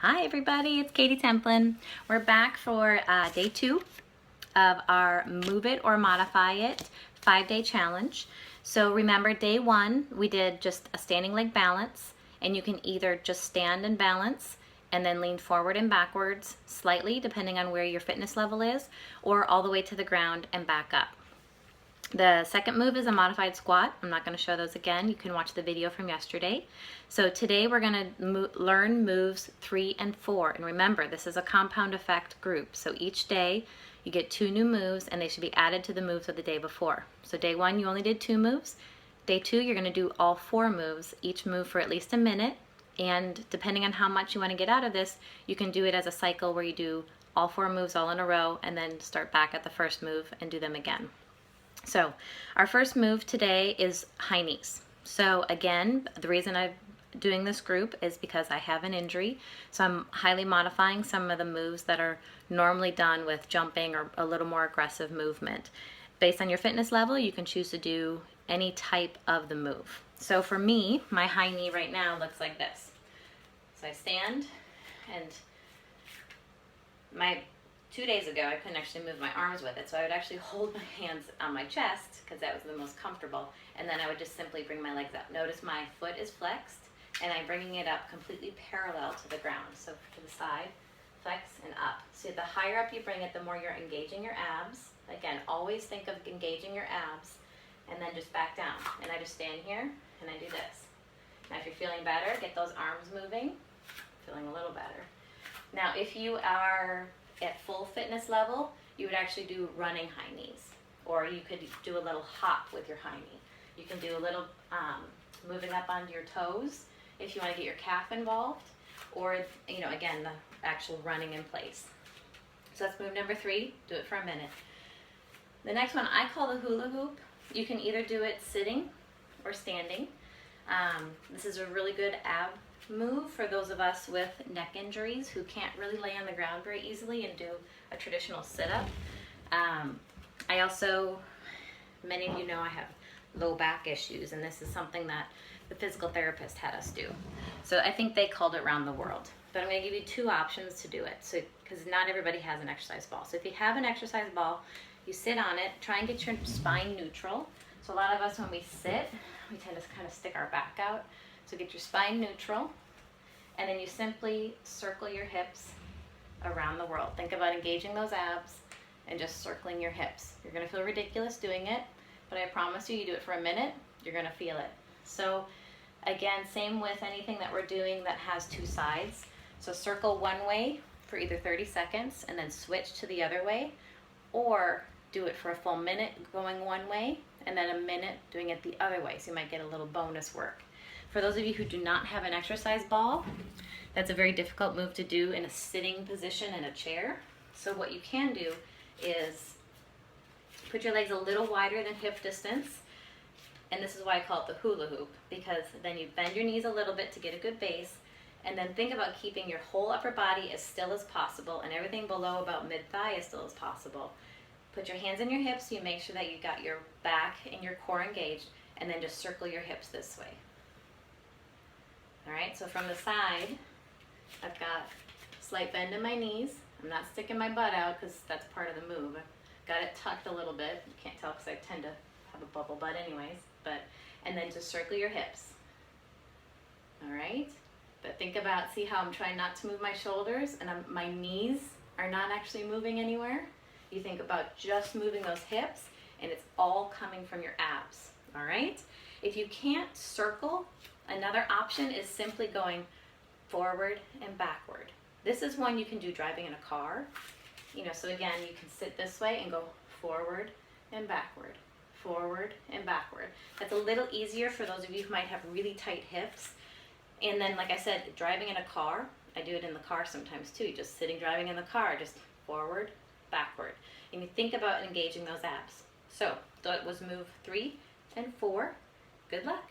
Hi everybody, it's Katie Templin. We're back for day 2 of our Move It or Modify It 5-day challenge. So remember, day 1 we did just a standing leg balance, and you can either just stand and balance and then lean forward and backwards slightly depending on where your fitness level is, or all the way to the ground and back up. The second move is a modified squat. I'm not going to show those again. You can watch the video from yesterday. So today we're going to learn moves 3 and 4. And remember, this is a compound effect group. So each day you get 2 new moves, and they should be added to the moves of the day before. So day 1 you only did 2 moves. Day 2 you're going to do all 4 moves, each move for at least a minute. And depending on how much you want to get out of this, you can do it as a cycle where you do all 4 moves all in a row and then start back at the first move and do them again. So our first move today is high knees. So again, the reason I'm doing this group is because I have an injury. So I'm highly modifying some of the moves that are normally done with jumping or a little more aggressive movement. Based on your fitness level, you can choose to do any type of the move. So for me, my high knee right now looks like this. So I stand, and 2 days ago, I couldn't actually move my arms with it, so I would actually hold my hands on my chest because that was the most comfortable, and then I would just simply bring my legs up. Notice my foot is flexed, and I'm bringing it up completely parallel to the ground. So to the side, flex, and up. So the higher up you bring it, the more you're engaging your abs. Again, always think of engaging your abs, and then just back down. And I just stand here, and I do this. Now if you're feeling better, get those arms moving. Feeling a little better. Now if you are at full fitness level, you would actually do running high knees, or you could do a little hop with your high knee. You can do a little moving up onto your toes if you want to get your calf involved, or again, the actual running in place. So that's move number 3. Do it for a minute. The next one I call the hula hoop. You can either do it sitting or standing. This is a really good ab move for those of us with neck injuries who can't really lay on the ground very easily and do a traditional sit-up. I also, many of you know I have low back issues, and this is something that the physical therapist had us do. So I think they called it round the world. But I'm going to give you 2 options to do it, so because not everybody has an exercise ball. So if you have an exercise ball, you sit on it, try and get your spine neutral. So a lot of us, when we sit, we tend to kind of stick our back out. So get your spine neutral, and then you simply circle your hips around the world. Think about engaging those abs and just circling your hips. You're going to feel ridiculous doing it, but I promise you do it for a minute, you're going to feel it. So again, same with anything that we're doing that has 2 sides. So circle one way for either 30 seconds and then switch to the other way, or do it for a full minute going one way and then a minute doing it the other way. So you might get a little bonus work. For those of you who do not have an exercise ball, that's a very difficult move to do in a sitting position in a chair. So what you can do is put your legs a little wider than hip distance, and this is why I call it the hula hoop, because then you bend your knees a little bit to get a good base, and then think about keeping your whole upper body as still as possible, and everything below about mid-thigh as still as possible. Put your hands in your hips so you make sure that you got your back and your core engaged, and then just circle your hips this way. Alright, so from the side, I've got slight bend in my knees. I'm not sticking my butt out because that's part of the move. I've got it tucked a little bit. You can't tell because I tend to have a bubble butt anyways. And then just circle your hips. Alright? But think about, see how I'm trying not to move my shoulders and my knees are not actually moving anywhere? You think about just moving those hips, and it's all coming from your abs. Alright? If you can't circle, another option is simply going forward and backward. This is one you can do driving in a car. So again, you can sit this way and go forward and backward, forward and backward. That's a little easier for those of you who might have really tight hips. And then, like I said, driving in a car, I do it in the car sometimes too. Just sitting, driving in the car, just forward, backward. And you think about engaging those abs. So that was move 3 and 4. Good luck.